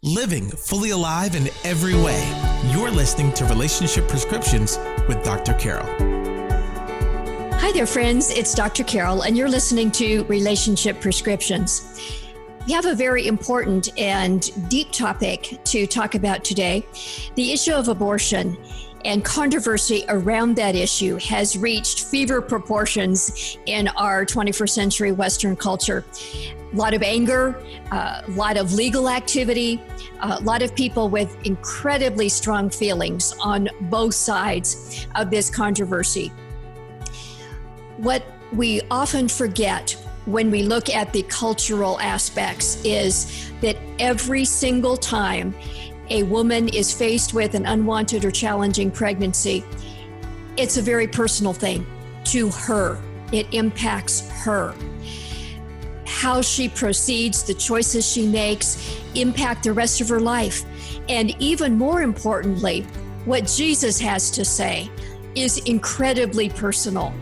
living fully alive in every way. You're listening to Relationship Prescriptions with Dr. Carol. Hi there, friends. It's Dr. Carol, and you're listening to Relationship Prescriptions. We have a very important and deep topic to talk about today. The issue of abortion and controversy around that issue has reached fever proportions in our 21st century Western culture. A lot of anger, a lot of legal activity, a lot of people with incredibly strong feelings on both sides of this controversy. What we often forget when we look at the cultural aspects is that every single time a woman is faced with an unwanted or challenging pregnancy, it's a very personal thing to her. It impacts her. How she proceeds, the choices she makes, impact the rest of her life. And even more importantly, what Jesus has to say is incredibly personal.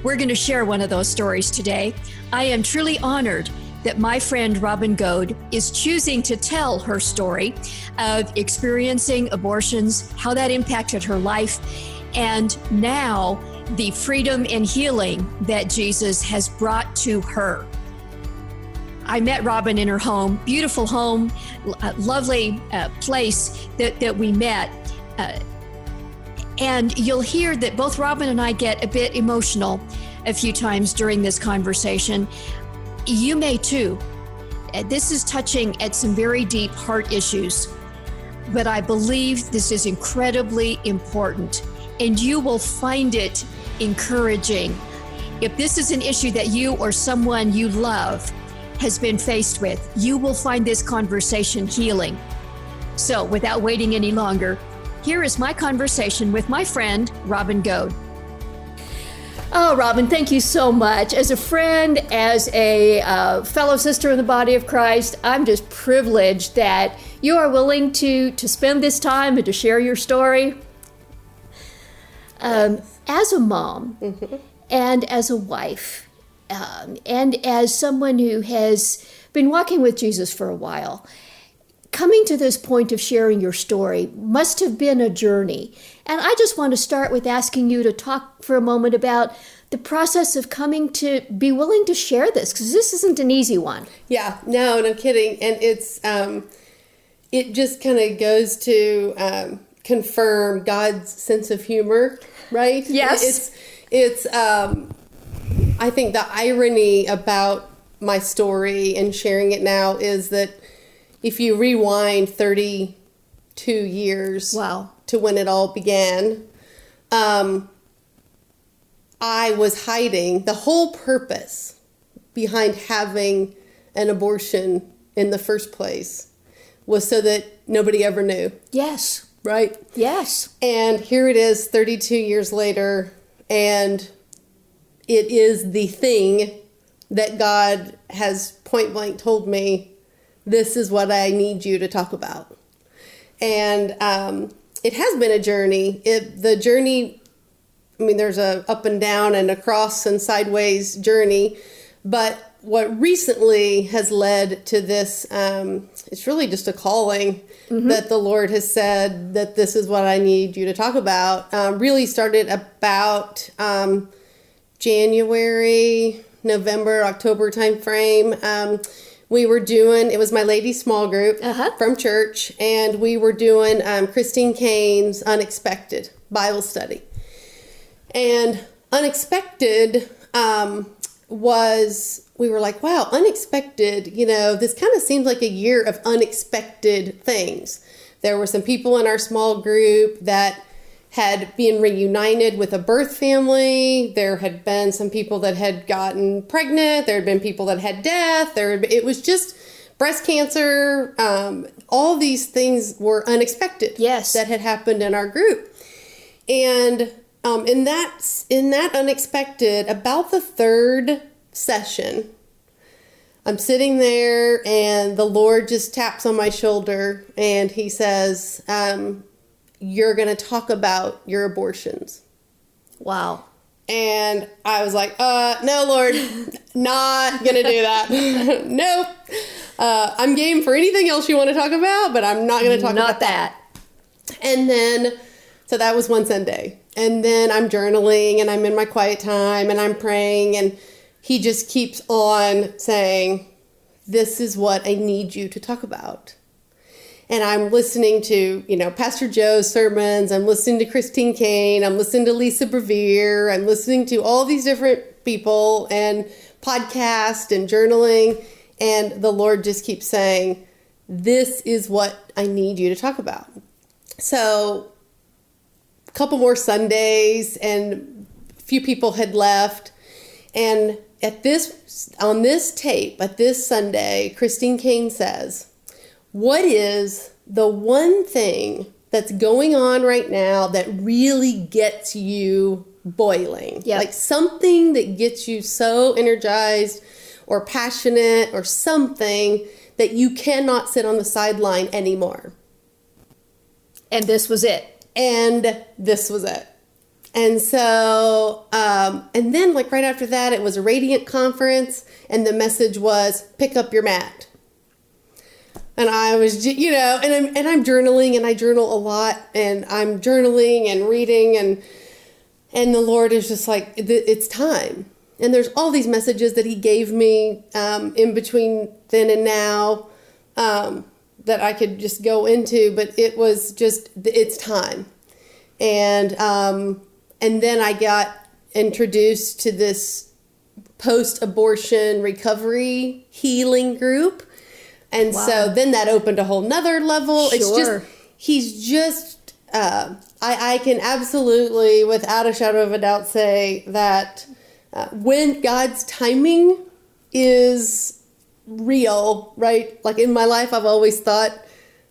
We're going to share one of those stories today. I am truly honored that my friend Robin Goad is choosing to tell her story of experiencing abortions, how that impacted her life, and now the freedom and healing that Jesus has brought to her. I met Robin in her home, beautiful home, lovely place that we met. And you'll hear that both Robin and I get a bit emotional a few times during this conversation. You may too. This is touching at some very deep heart issues, but I believe this is incredibly important, and you will find it encouraging. If this is an issue that you or someone you love has been faced with, you will find this conversation healing. So without waiting any longer, here is my conversation with my friend, Robin Goad. Oh, Robin, thank you so much. As a friend, as a fellow sister in the body of Christ, I'm just privileged that you are willing to spend this time and to share your story. As a mom and as a wife, and as someone who has been walking with Jesus for a while, coming to this point of sharing your story must have been a journey. And I just want to start with asking you to talk for a moment about the process of coming to be willing to share this, because this isn't an easy one. Yeah, no kidding. And it's, it just kind of goes to confirm God's sense of humor, right? Yes. It's I think the irony about my story and sharing it now is that if you rewind 32 years to when it all began, I was hiding. The whole purpose behind having an abortion in the first place was so that nobody ever knew. Yes. Right? Yes. And here it is 32 years later, and it is the thing that God has point blank told me, this is what I need you to talk about. And it has been a journey. The journey, I mean, there's a up and down and across and sideways journey. But what recently has led to this, it's really just a calling that the Lord has said that this is what I need you to talk about. Really started about January, November, October timeframe. We were doing, it was my ladies' small group from church, and we were doing Christine Cain's Unexpected Bible study. And Unexpected we were like, wow, unexpected, this kind of seems like a year of unexpected things. There were some people in our small group that had been reunited with a birth family. There had been some people that had gotten pregnant. There had been people that had death. It was just breast cancer. All these things were unexpected. Yes. That had happened in our group. And in that unexpected, about the third session, I'm sitting there and the Lord just taps on my shoulder and he says, you're going to talk about your abortions. Wow. And I was like, no, Lord, not going to do that. Nope. I'm game for anything else you want to talk about, but I'm not going to talk about that. And then, so that was one Sunday. And then I'm journaling and I'm in my quiet time and I'm praying. And he just keeps on saying, this is what I need you to talk about. And I'm listening to, Pastor Joe's sermons. I'm listening to Christine Kane. I'm listening to Lisa Brevere. I'm listening to all these different people and podcasts and journaling. And the Lord just keeps saying, this is what I need you to talk about. So a couple more Sundays and a few people had left. And on this tape, at this Sunday, Christine Kane says, what is the one thing that's going on right now that really gets you boiling? Yep. Like something that gets you so energized or passionate or something that you cannot sit on the sideline anymore. And this was it. And so, and then like right after that, it was a Radiant conference and the message was pick up your mat. And I was, and I'm journaling and I journal a lot and I'm journaling and reading and the Lord is just like, it's time. And there's all these messages that he gave me in between then and now that I could just go into, but it was just, it's time. And then I got introduced to this post-abortion recovery healing group. And so then that opened a whole nother level. Sure. It's just, he's just, I can absolutely, without a shadow of a doubt, say that when God's timing is real, right? Like in my life, I've always thought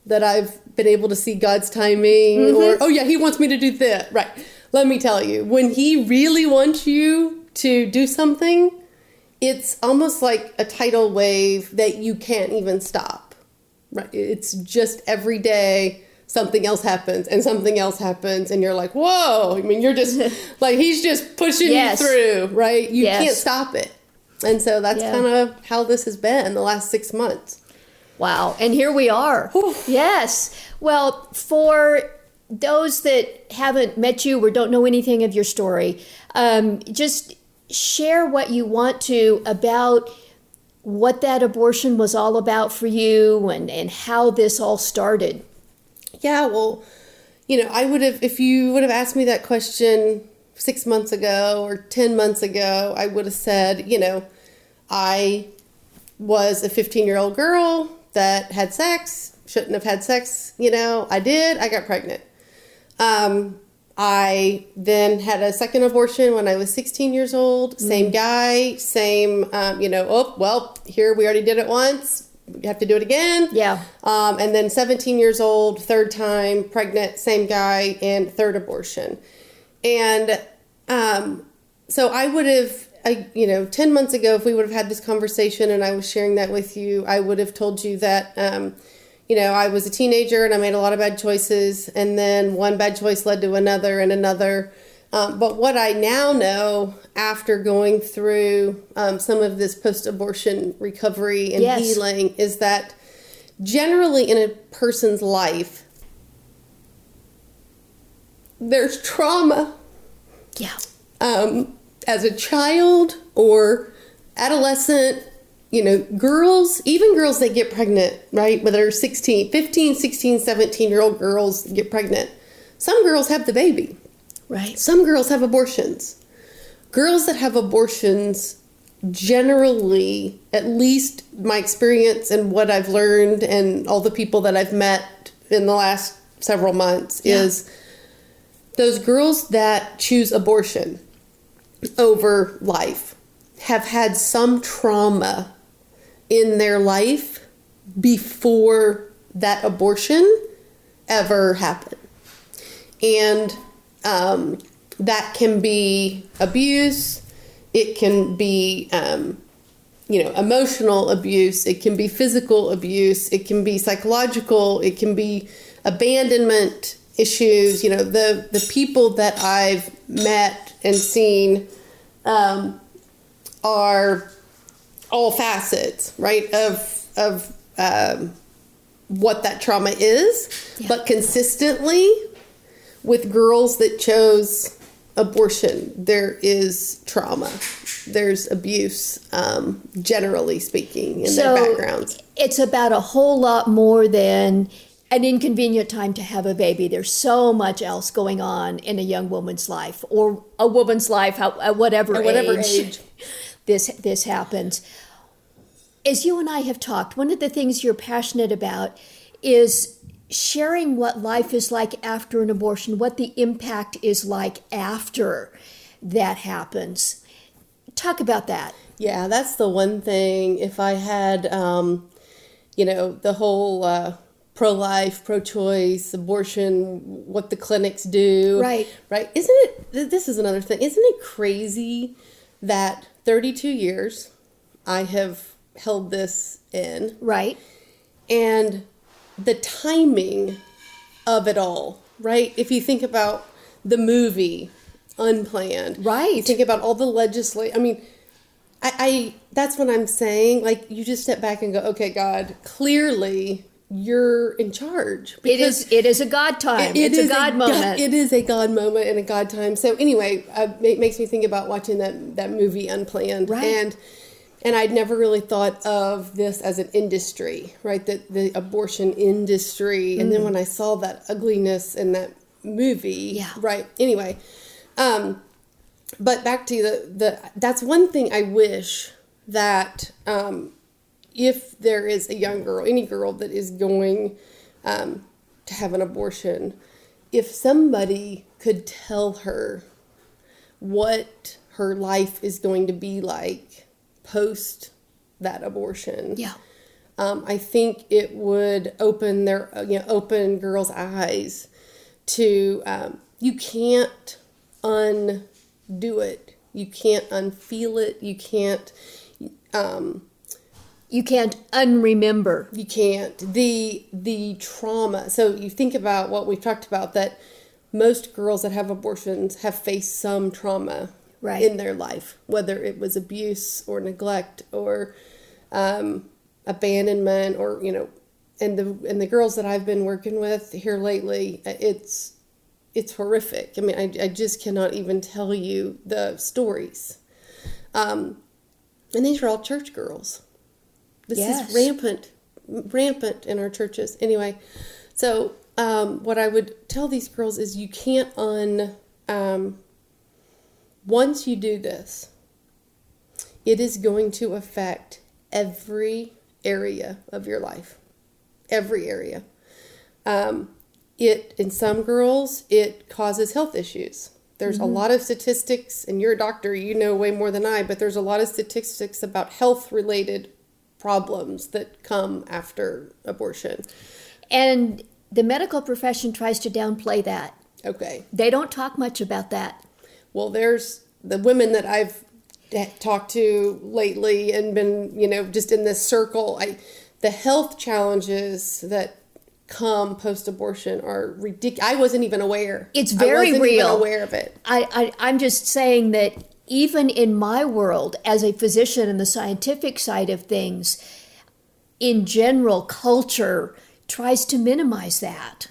that I've been able to see God's timing or, oh yeah, he wants me to do that. Right. Let me tell you, when he really wants you to do something, it's almost like a tidal wave that you can't even stop. Right? It's just every day something else happens and something else happens and you're like, whoa. I mean, you're just like, he's just pushing you through, right? You can't stop it. And so that's kind of how this has been the last 6 months. Wow. And here we are. Whew. Yes. Well, for those that haven't met you or don't know anything of your story, just share what you want to about what that abortion was all about for you and how this all started. Yeah, well, I would have, if you would have asked me that question 6 months ago or 10 months ago, I would have said, I was a 15-year-old girl that had sex, shouldn't have had sex, I did, I got pregnant. I then had a second abortion when I was 16 years old, same guy, same, here we already did it once, we have to do it again. Yeah. And then 17 years old, third time, pregnant, same guy, and third abortion. And so I would have, 10 months ago, if we would have had this conversation and I was sharing that with you, I would have told you that, I was a teenager and I made a lot of bad choices. And then one bad choice led to another and another. But what I now know after going through some of this post-abortion recovery and healing is that generally in a person's life, there's trauma. Yeah. As a child or adolescent, girls, even girls that get pregnant, right? Whether 15, 16, 17-year-old girls get pregnant. Some girls have the baby. Right. Some girls have abortions. Girls that have abortions generally, at least my experience and what I've learned and all the people that I've met in the last several months is those girls that choose abortion over life have had some trauma in their life before that abortion ever happened. And that can be abuse. It can be, emotional abuse. It can be physical abuse. It can be psychological. It can be abandonment issues. The people that I've met and seen are all facets, right, of what that trauma is, Yeah. but consistently with girls that chose abortion, there is trauma. There's abuse, generally speaking, in their backgrounds. It's about a whole lot more than an inconvenient time to have a baby. There's so much else going on in a young woman's life, or a woman's life at whatever age this happens. As you and I have talked, one of the things you're passionate about is sharing what life is like after an abortion, what the impact is like after that happens. Talk about that. Yeah, that's the one thing. If I had, the whole pro-life, pro-choice, abortion, what the clinics do. Right. This is another thing. Isn't it crazy that 32 years I have held this in? Right. And the timing of it all, right? If you think about the movie Unplanned, right? You think about all the legislation. I mean, I that's what I'm saying. Like, you just step back and go, okay, God, clearly you're in charge. It is a God time. It's a God moment. It is a God moment and a God time. So anyway, it makes me think about watching that movie Unplanned, right? And I'd never really thought of this as an industry, right? The abortion industry. And then when I saw that ugliness in that movie, right? Anyway, but back to that's one thing I wish that if there is a young girl, any girl that is going to have an abortion, if somebody could tell her what her life is going to be like post that abortion. Yeah. I think it would open open girls' eyes to, you can't undo it. You can't unfeel it. You can't unremember. You can't. The trauma. So you think about what we've talked about, that most girls that have abortions have faced some trauma in their life, whether it was abuse or neglect or abandonment, or and the girls that I've been working with here lately, it's horrific. I mean, I just cannot even tell you the stories. And these are all church girls. This is rampant in our churches. Anyway, so what I would tell these girls is, you can't once you do this, it is going to affect every area of your life. Every area. In some girls, it causes health issues. There's a lot of statistics, and you're a doctor, you know way more than I, but there's a lot of statistics about health-related problems that come after abortion. And the medical profession tries to downplay that. Okay. They don't talk much about that. Well, there's the women that I've talked to lately and been, just in this circle, the health challenges that come post-abortion are ridiculous. I wasn't even aware. It's very real. I wasn't even aware of it. I'm just saying that even in my world, as a physician in the scientific side of things, in general, culture tries to minimize that.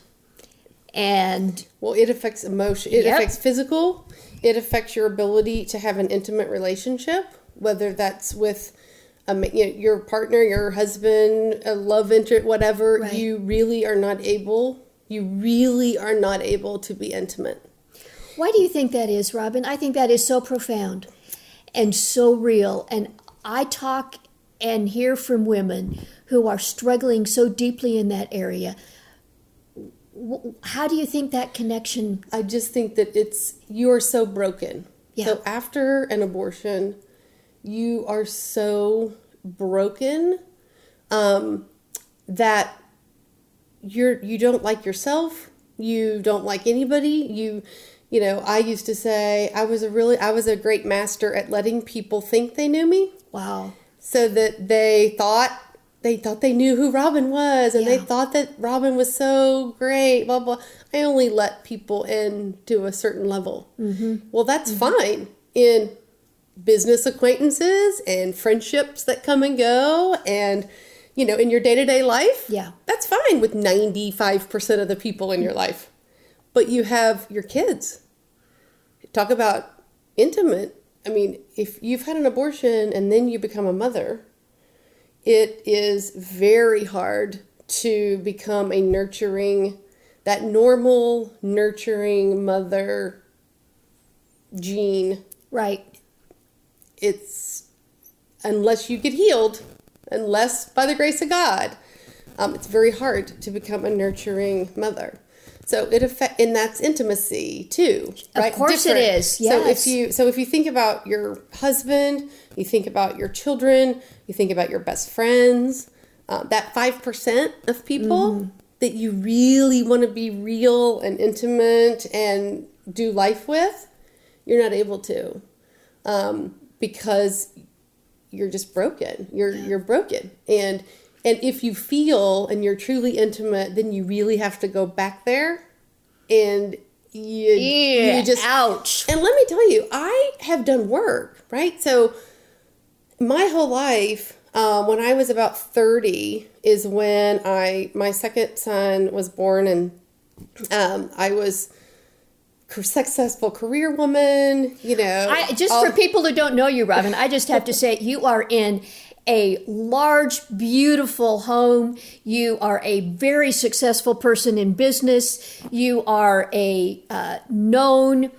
And well, it affects emotion. It affects physical. It affects your ability to have an intimate relationship, whether that's with your partner, your husband, a love interest, whatever. Right. You really are not able to be intimate. Why do you think that is, Robin? I think that is so profound and so real. And I talk and hear from women who are struggling so deeply in that area. How do you think that connection? I just think that you are so broken. Yeah. So after an abortion, you are so broken that you don't like yourself. You don't like anybody. I used to say I was a great master at letting people think they knew me. Wow. So that they thought they knew who Robin was, and they thought that Robin was so great, blah, blah. I only let people in to a certain level. Mm-hmm. Well, that's fine in business acquaintances and friendships that come and go, and, in your day-to-day life, Yeah. that's fine with 95% of the people in your life. But you have your kids. Talk about intimate. I mean, if you've had an abortion and then you become a mother, it is very hard to become that normal, nurturing mother gene. Right. It's, unless you get healed, unless by the grace of God, it's very hard to become a nurturing mother. So and that's intimacy too, right? Of course it is. Yes. So if you think about your husband, you think about your children, you think about your best friends, that 5% of people that you really want to be real and intimate and do life with, you're not able to, because you're just broken. You're broken. And if you feel and you're truly intimate, then you really have to go back there, and you just, ouch. And let me tell you, I have done work, right? So my whole life, when I was about 30 is when my second son was born, and I was successful career woman, For people who don't know you, Robin, I just have to say you are in a large, beautiful home. You are a very successful person in business. You are a known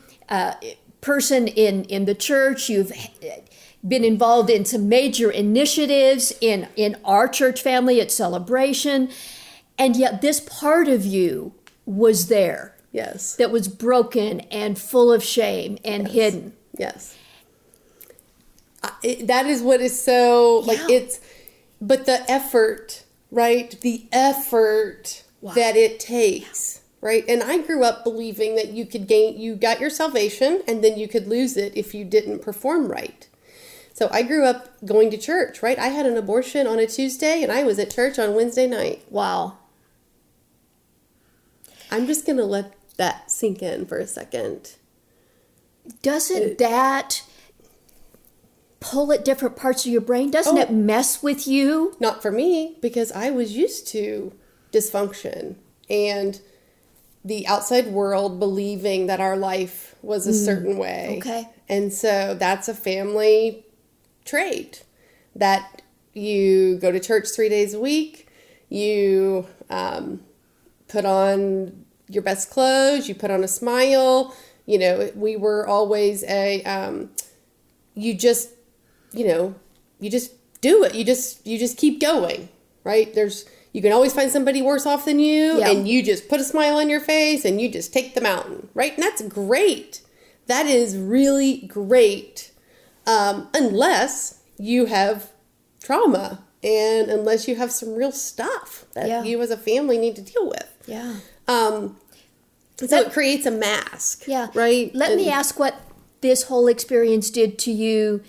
person in the church. You've been involved in some major initiatives in our church family at Celebration. And yet this part of you was there. Yes. That was broken and full of shame and hidden. Yes. That is what is so, but the effort, right? The effort that it takes, right? And I grew up believing that you got your salvation and then you could lose it if you didn't perform right. So I grew up going to church, right? I had an abortion on a Tuesday and I was at church on Wednesday night. Wow. I'm just going to let that sink in for a second. Doesn't that pull at different parts of your brain? Doesn't it mess with you? Not for me, because I was used to dysfunction and the outside world believing that our life was a certain way. Okay. And so that's a family trait, that you go to church 3 days a week, you put on your best clothes, you put on a smile. We were always you just do it. You just keep going, right? You can always find somebody worse off than you, and you just put a smile on your face and you just take the mountain, right? And that's great. That is really great. Unless you have trauma and unless you have some real stuff that you as a family need to deal with. Yeah. So it creates a mask. Yeah. Right? Let me ask what this whole experience did to you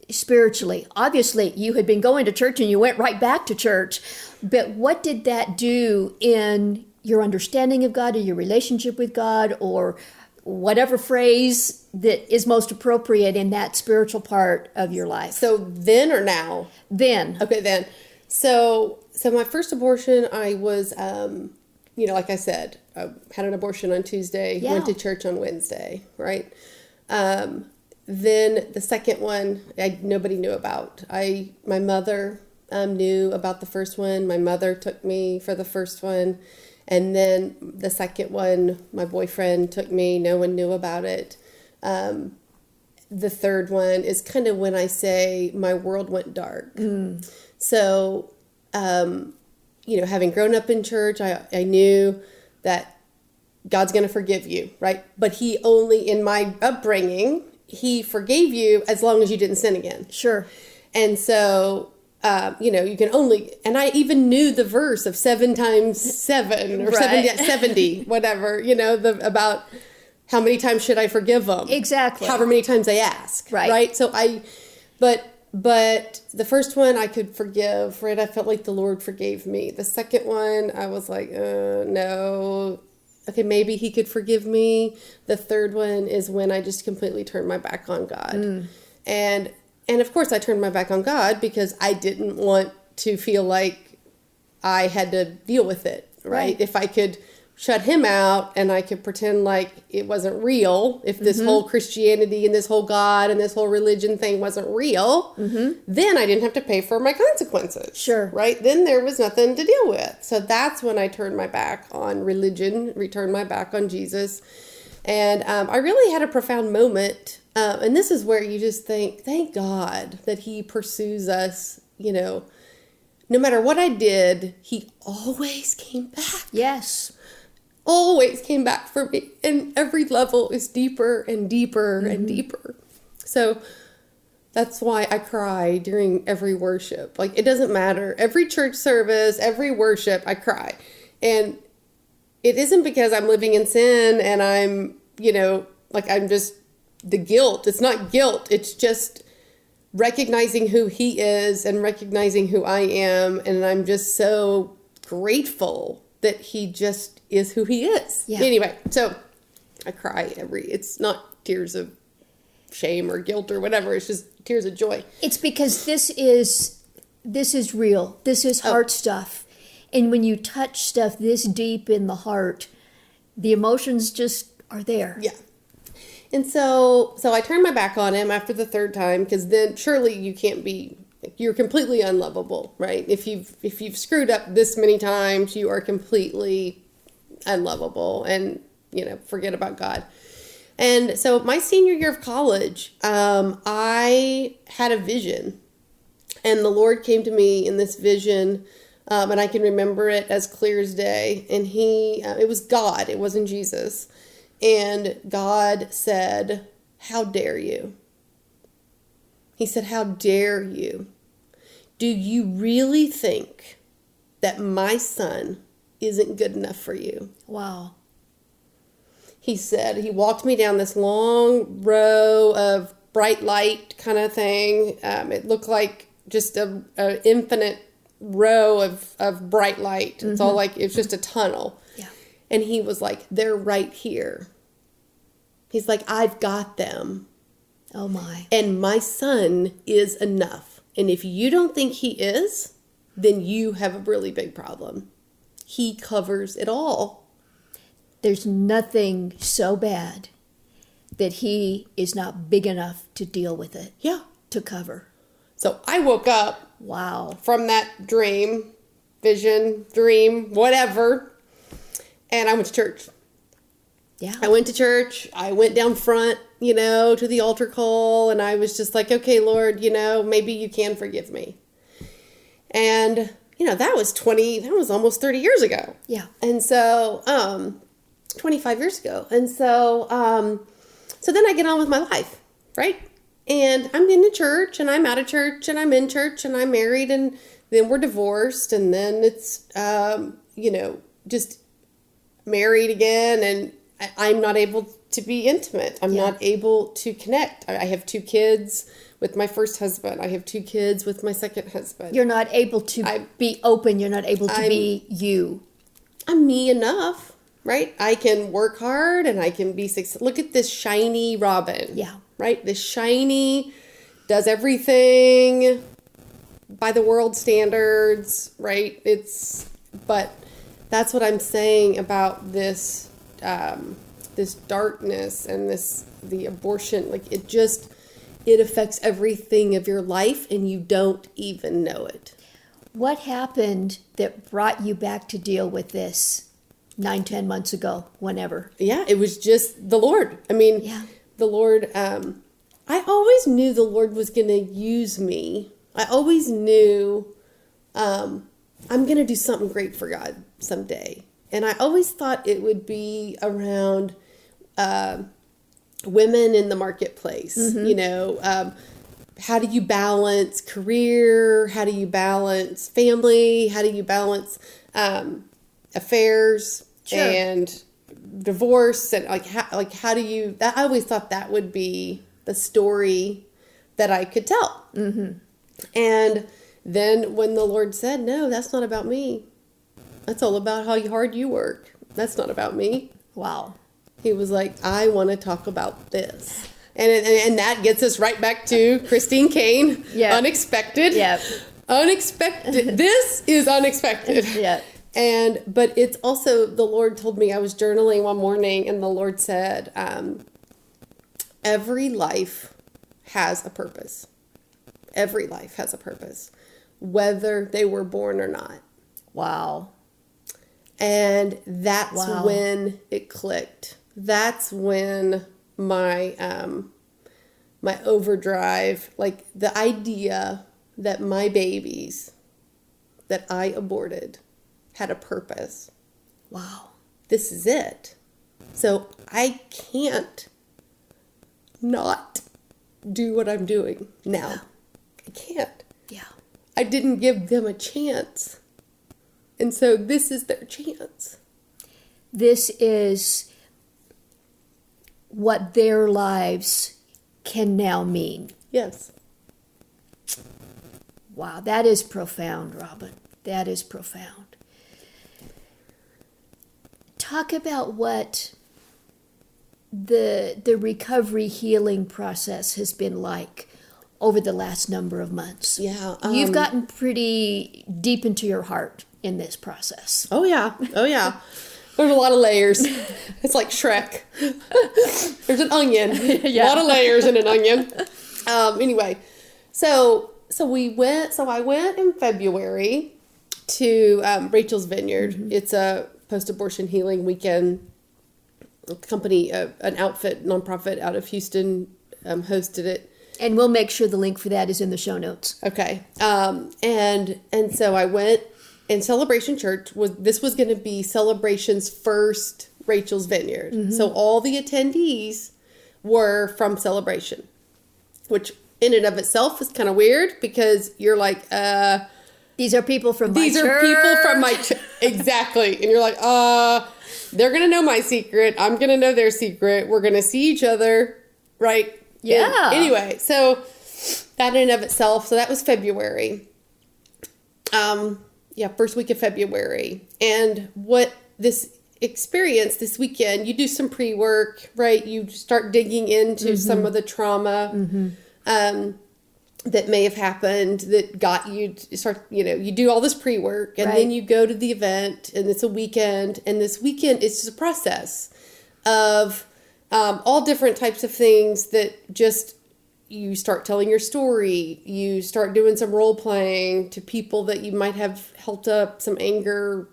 spiritually. Obviously, you had been going to church and you went right back to church. But what did that do in your understanding of God or your relationship with God, or whatever phrase that is most appropriate in that spiritual part of your life? So then or now? Then. Okay, then. So my first abortion, I was, like I said, I had an abortion on Tuesday, went to church on Wednesday, right? Then the second one, nobody knew about. My mother knew about the first one. My mother took me for the first one. And then the second one, my boyfriend took me. No one knew about it. The third one is kind of when I say my world went dark. So, having grown up in church, I knew that God's going to forgive you, right? But he only, in my upbringing, he forgave you as long as you didn't sin again. Sure. And so, you can only, and I even knew the verse of 7 times 7 or 70, whatever, about how many times should I forgive them? Exactly. However many times they ask. Right. So but the first one I could forgive, right? I felt like the Lord forgave me. The second one, I was like, no. Okay, maybe he could forgive me. The third one is when I just completely turned my back on God. And of course I turned my back on God because I didn't want to feel like I had to deal with it, right? If I could shut him out and I could pretend like it wasn't real, if this whole Christianity and this whole God and this whole religion thing wasn't real, then I didn't have to pay for my consequences. Sure. Right? Then there was nothing to deal with. So that's when I turned my back on religion, returned my back on Jesus. And I really had a profound moment. And this is where you just think, thank God that he pursues us, you know. No matter what I did, he always came back. Yes. Always came back for me. And every level is deeper and deeper and deeper. So that's why I cry during every worship. Like, it doesn't matter. Every church service, every worship, I cry. And it isn't because I'm living in sin and I'm, you know, like I'm just the guilt. It's not guilt. It's just recognizing who he is and recognizing who I am. And I'm just so grateful that he just is who he is. Yeah. Anyway, so I cry it's not tears of shame or guilt or whatever. It's just tears of joy. It's because this is real. This is heart stuff. And when you touch stuff this deep in the heart, the emotions just are there. Yeah. And so I turned my back on him after the third time, because then surely you can't be, you're completely unlovable, right? If you've screwed up this many times, you are completely unlovable, and, you know, forget about God. And so my senior year of college, I had a vision, and the Lord came to me in this vision, and I can remember it as clear as day. And it was God, it wasn't Jesus. And God said, "How dare you?" He said, "How dare you? Do you really think that my son isn't good enough for you?" Wow. He said, he walked me down this long row of bright light kind of thing. It looked like just a infinite row of bright light. It's all like, it's just a tunnel. Yeah. And he was like, "They're right here." He's like, "I've got them. Oh my. And my son is enough. And if you don't think he is, then you have a really big problem. He covers it all." There's nothing so bad that he is not big enough to deal with it. Yeah. To cover. So I woke up Wow. from that dream, vision, dream, whatever, and I went to church. Yeah. I went to church. I went down front, you know, to the altar call, and I was just like, "Okay, Lord, you know, maybe you can forgive me." And, you know, that was almost 30 years ago. Yeah. And so, 25 years ago. And so, so then I get on with my life, right? And I'm in the church, and I'm out of church, and I'm in church, and I'm married, and then we're divorced, and then it's, you know, just married again, and I'm not able to be intimate. I'm not able to connect. I have 2 kids with my first husband. I have 2 kids with my second husband. You're not able to be open. You're not able to be you. I'm me enough, right? I can work hard and I can be successful. Look at this shiny Robin. Yeah. Right? This shiny, does everything by the world standards, right? But that's what I'm saying about this, this darkness and the abortion. Like, it affects everything of your life, and you don't even know it. What happened that brought you back to deal with this 9-10 months ago, whenever? Yeah, it was just the Lord. I mean, the Lord, I always knew the Lord was going to use me. I always knew I'm going to do something great for God someday. And I always thought it would be around women in the marketplace. You know, how do you balance career? How do you balance family? How do you balance affairs and divorce? And how do you? I always thought that would be the story that I could tell. And then when the Lord said, "No, that's not about me. That's all about how hard you work. That's not about me." Wow. He was like, "I want to talk about this." And that gets us right back to Christine Kane. Yeah. Unexpected. Yeah. unexpected. This is unexpected. Yeah. But it's also, the Lord told me, I was journaling one morning and the Lord said, every life has a purpose. Every life has a purpose, whether they were born or not. Wow. And that's when it clicked. That's when my my overdrive, like the idea that my babies that I aborted had a purpose. Wow. This is it. So I can't not do what I'm doing now. I can't. Yeah. I didn't give them a chance. And so this is their chance. This is what their lives can now mean. Yes. Wow, that is profound, Robin. That is profound. Talk about what the recovery healing process has been like over the last number of months. Yeah. You've gotten pretty deep into your heart in this process. Oh, yeah. Oh, yeah. There's a lot of layers. It's like Shrek. There's an onion. Yeah. A lot of layers in an onion. Anyway, so I went in February to Rachel's Vineyard. Mm-hmm. It's a post-abortion healing weekend company, an outfit, nonprofit out of Houston, hosted it. And we'll make sure the link for that is in the show notes. Okay. And so I went, and Celebration Church was going to be Celebration's first Rachel's Vineyard. Mm-hmm. So all the attendees were from Celebration, which in and of itself is kind of weird because you're like, these are people from my church. These are people from my church. Exactly. And you're like, they're going to know my secret. I'm going to know their secret. We're going to see each other. Right. Yeah. Anyway, so that in and of itself. So that was February. First week of February. And what this experience this weekend, you do some pre-work, right? You start digging into some of the trauma that may have happened that got you to start, you do all this pre-work and then you go to the event and it's a weekend. And this weekend is just a process of all different types of things that just, you start telling your story, you start doing some role playing to people that you might have held up some anger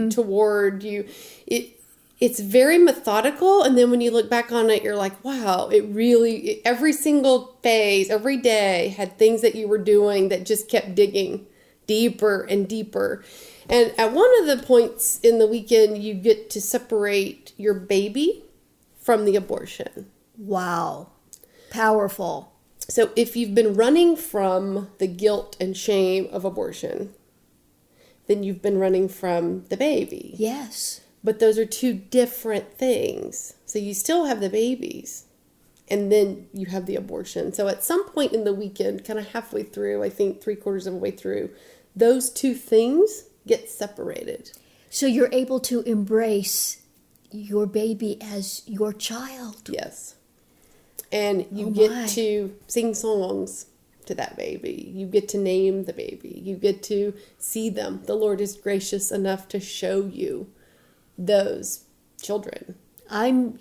toward you. It's very methodical. And then when you look back on it, you're like, wow, every single phase, every day had things that you were doing that just kept digging deeper and deeper. And at one of the points in the weekend, you get to separate your baby from the abortion. Wow. Powerful. So if you've been running from the guilt and shame of abortion, then you've been running from the baby. Yes. But those are two different things. So you still have the babies, and then you have the abortion. So at some point in the weekend, kind of halfway through, I think 3/4 of the way through, those two things get separated. So you're able to embrace your baby as your child. Yes. And you get to sing songs to that baby. You get to name the baby. You get to see them. The Lord is gracious enough to show you those children. I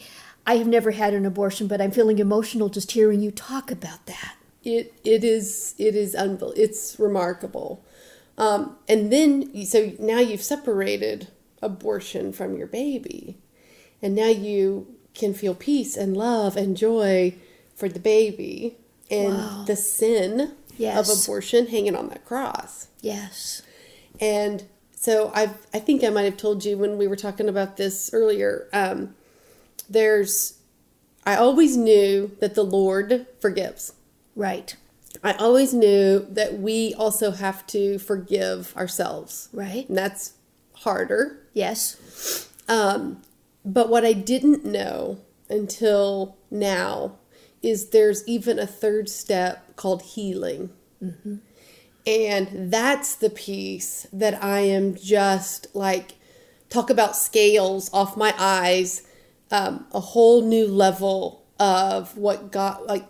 have never had an abortion, but I'm feeling emotional just hearing you talk about that. It is unbelievable. It's remarkable. And then, so now you've separated abortion from your baby. And now you can feel peace and love and joy for the baby and the sin of abortion hanging on that cross. Yes. And so I think I might have told you when we were talking about this earlier, I always knew that the Lord forgives. Right. I always knew that we also have to forgive ourselves. Right. And that's harder. Yes. But what I didn't know until now is there's even a third step called healing. Mm-hmm. And that's the piece that I am just like, talk about scales off my eyes, a whole new level of what God, like,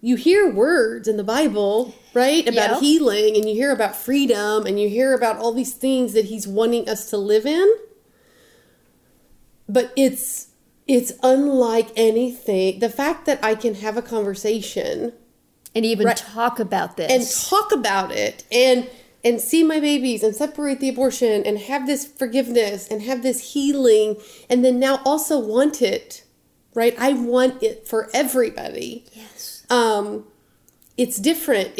you hear words in the Bible, right? About healing, and you hear about freedom, and you hear about all these things that he's wanting us to live in. But it's unlike anything. The fact that I can have a conversation and even talk about this, and talk about it, and see my babies, and separate the abortion, and have this forgiveness, and have this healing, and then now also want it, right? I want it for everybody. Yes. It's different.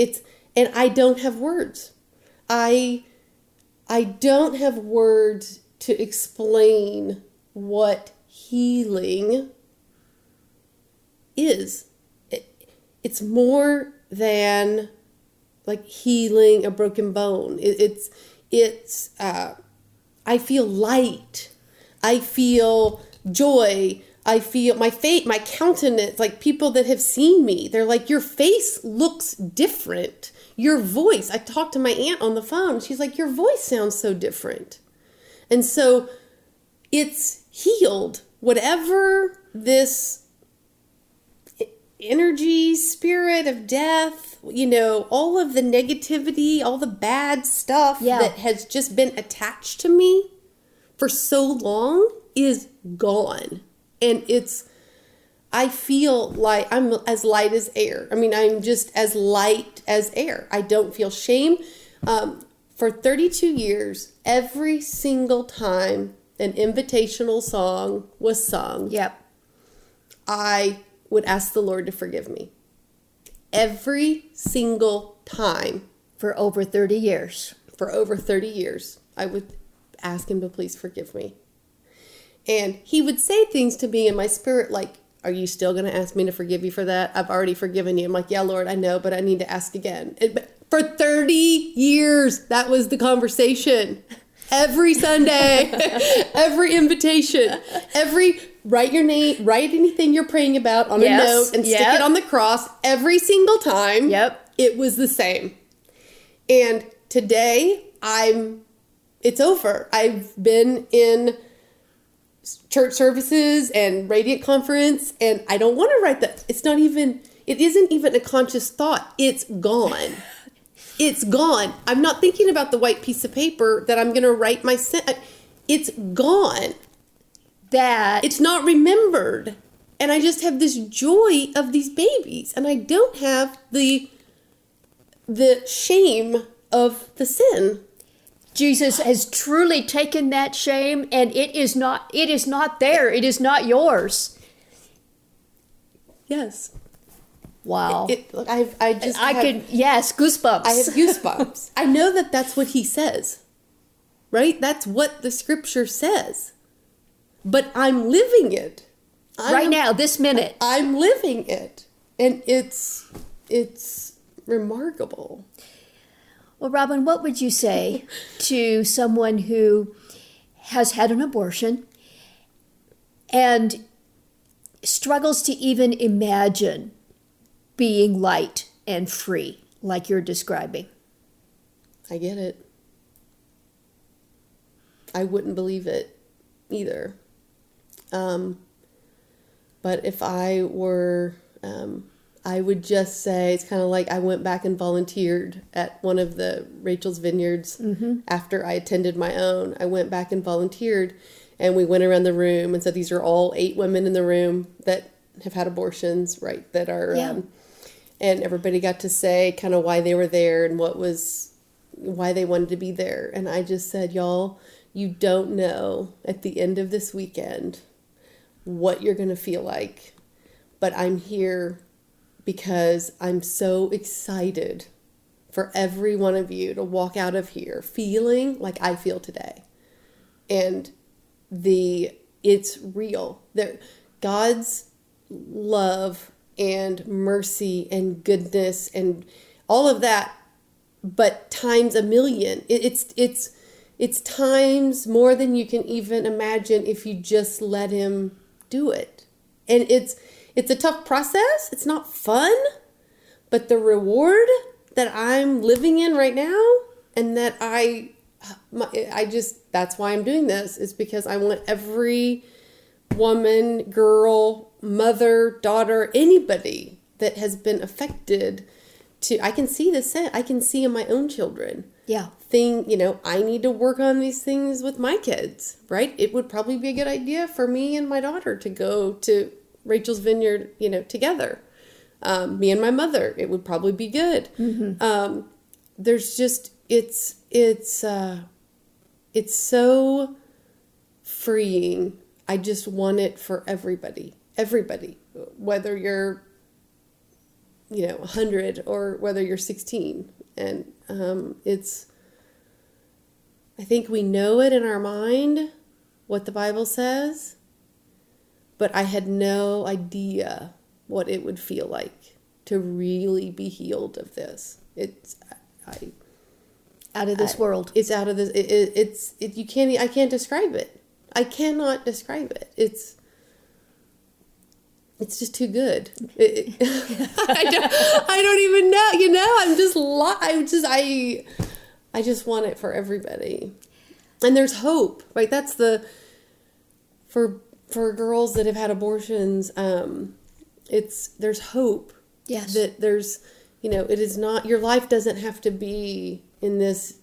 And I don't have words. I don't have words to explain what healing is. It's more than like healing a broken bone. I feel light. I feel joy. I feel my face, my countenance, like people that have seen me, they're like, your face looks different. Your voice, I talked to my aunt on the phone. She's like, your voice sounds so different. And so it's healed. Whatever this energy, spirit of death, all of the negativity, all the bad stuff that has just been attached to me for so long is gone. And I feel like I'm as light as air. I mean, I'm just as light as air. I don't feel shame. For 32 years, every single time an invitational song was sung, I would ask the Lord to forgive me. Every single time. For over 30 years. For over 30 years, I would ask him to please forgive me. And he would say things to me in my spirit like, are you still going to ask me to forgive you for that? I've already forgiven you. I'm like, yeah, Lord, I know, but I need to ask again. For 30 years, that was the conversation. Every Sunday, every invitation, write your name, write anything you're praying about on a note and stick it on the cross. Every single time, it was the same. And today, it's over. I've been in church services and Radiant Conference, and I don't want to write that. It isn't even a conscious thought. It's gone. It's gone. I'm not thinking about the white piece of paper that I'm going to write my sentence. It's gone. It's not remembered. And I just have this joy of these babies, and I don't have the shame of the sin. Jesus has truly taken that shame, and it is not there. It is not yours. Yes. Wow. Goosebumps. I have goosebumps. I know that that's what he says, right? That's what the scripture says, but I'm living it. Right now, this minute. I'm living it, and it's remarkable. Well, Robin, what would you say to someone who has had an abortion and struggles to even imagine being light and free like you're describing? I get it. I wouldn't believe it either. But if I were... I would just say it's kind of like I went back and volunteered at one of the Rachel's Vineyards after I attended my own. I went back and volunteered, and we went around the room and said, these are all 8 women in the room that have had abortions, right? That are, and everybody got to say kind of why they were there and why they wanted to be there. And I just said, y'all, you don't know at the end of this weekend what you're going to feel like, but I'm here because I'm so excited for every one of you to walk out of here feeling like I feel today. And it's real. God's love and mercy and goodness and all of that, but times a million. It's times more than you can even imagine if you just let him do it. And it's a tough process. It's not fun, but the reward that I'm living in right now, and that that's why I'm doing this, is because I want every woman, girl, mother, daughter, anybody that has been affected I can see I can see in my own children. Yeah. I need to work on these things with my kids, right? It would probably be a good idea for me and my daughter to go to Rachel's Vineyard, together. Me and my mother, it would probably be good. Mm-hmm. There's just, it's so freeing. I just want it for everybody, whether you're, 100 or whether you're 16. And I think we know it in our mind, what the Bible says, but I had no idea what it would feel like to really be healed of this. It's out of this world. It's out of this. I can't describe it. I cannot describe it. It's just too good. I don't even know. I just want it for everybody. And there's hope, right? That's for girls that have had abortions. There's hope. Yes. That there's, it is not, your life doesn't have to be in this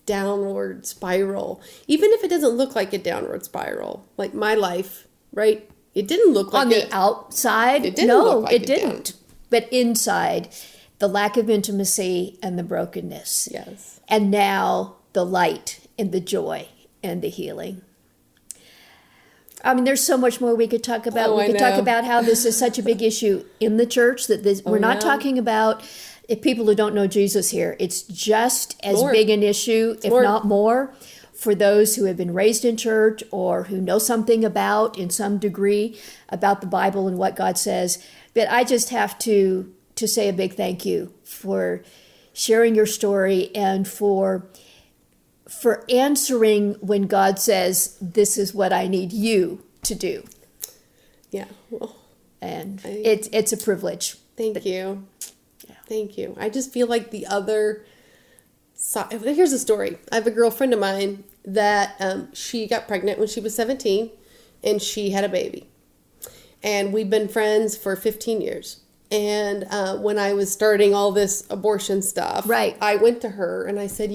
downward spiral. Even if it doesn't look like a downward spiral, like my life, right? It didn't look like on the outside. It didn't look like it didn't. But inside, the lack of intimacy and the brokenness. Yes. And now the light and the joy and the healing. I mean, there's so much more we could talk about. We could talk about how this is such a big issue in the church that we're not talking about if people who don't know Jesus here. It's just as big an issue, if not more, for those who have been raised in church or who know something about, in some degree, about the Bible and what God says. But I just have to say a big thank you for sharing your story and for answering when God says, this is what I need you to do. Yeah. Well, and it's a privilege. Thank you. Yeah. Thank you. I just feel like the other side. Here's a story. I have a girlfriend of mine that she got pregnant when she was 17 and she had a baby. And we've been friends for 15 years. And when I was starting all this abortion stuff, right, I went to her and I said,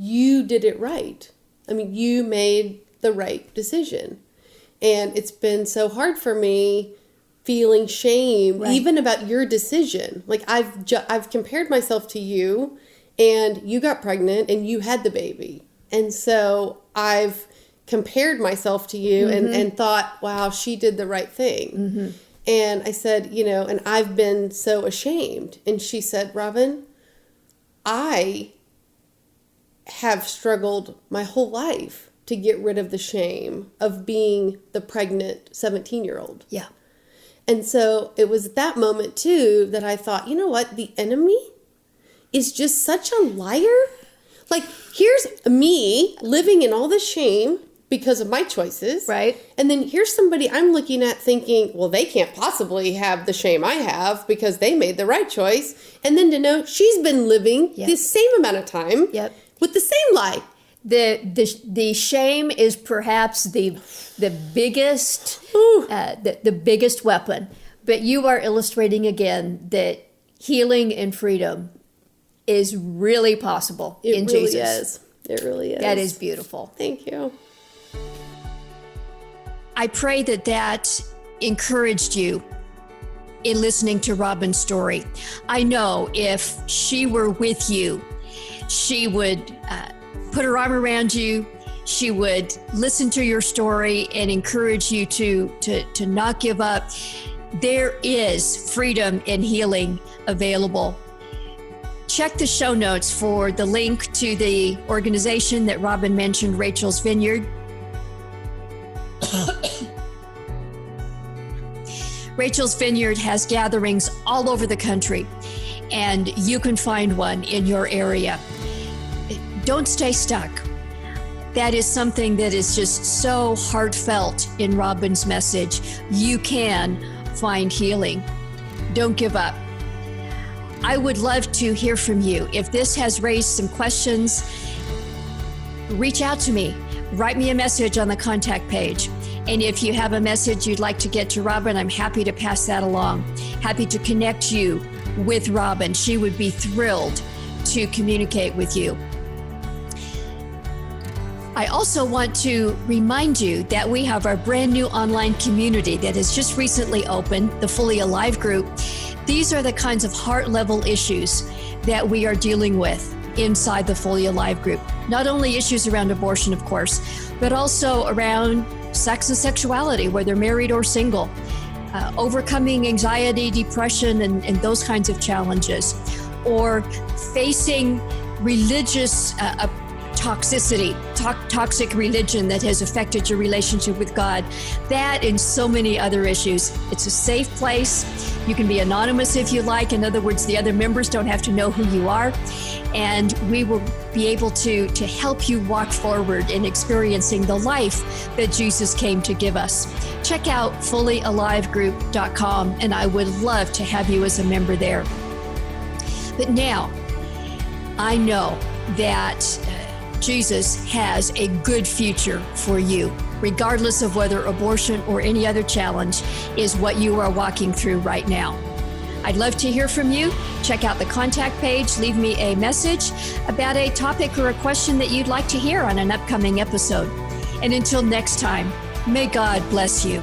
you did it right. I mean, you made the right decision. And it's been so hard for me feeling shame, even about your decision. Like I've compared myself to you, and you got pregnant and you had the baby. And so I've compared myself to you and thought, wow, she did the right thing. Mm-hmm. And I said, and I've been so ashamed. And she said, Robin, I have struggled my whole life to get rid of the shame of being the pregnant 17-year-old. Yeah. And so it was that moment too that I thought, you know what? The enemy is just such a liar. Like, here's me living in all this shame because of my choices. Right. And then here's somebody I'm looking at thinking, well, they can't possibly have the shame I have because they made the right choice. And then to know she's been living the same amount of time with the same lie. The shame is perhaps the biggest the biggest weapon. But you are illustrating again that healing and freedom is really possible in Jesus. It really is. That is beautiful. Thank you. I pray that encouraged you in listening to Robin's story. I know if she were with you, she would put her arm around you. She would listen to your story and encourage you to not give up. There is freedom and healing available. Check the show notes for the link to the organization that Robin mentioned, Rachel's Vineyard. Rachel's Vineyard has gatherings all over the country, and you can find one in your area. Don't stay stuck. That is something that is just so heartfelt in Robin's message. You can find healing. Don't give up. I would love to hear from you. If this has raised some questions, reach out to me. Write me a message on the contact page. And if you have a message you'd like to get to Robin, I'm happy to pass that along. Happy to connect you with Robin. She would be thrilled to communicate with you. I also want to remind you that we have our brand new online community that has just recently opened, the Fully Alive group. These are the kinds of heart level issues that we are dealing with inside the Fully Alive group. Not only issues around abortion, of course, but also around sex and sexuality, whether married or single, overcoming anxiety, depression, and those kinds of challenges, or facing religious toxicity, toxic religion that has affected your relationship with God, that and so many other issues. It's a safe place. You can be anonymous if you like. In other words, the other members don't have to know who you are. And we will be able to help you walk forward in experiencing the life that Jesus came to give us. Check out fullyalivegroup.com, and I would love to have you as a member there. But now, I know that Jesus has a good future for you, regardless of whether abortion or any other challenge is what you are walking through right now. I'd love to hear from you. Check out the contact page, leave me a message about a topic or a question that you'd like to hear on an upcoming episode. And until next time, may God bless you.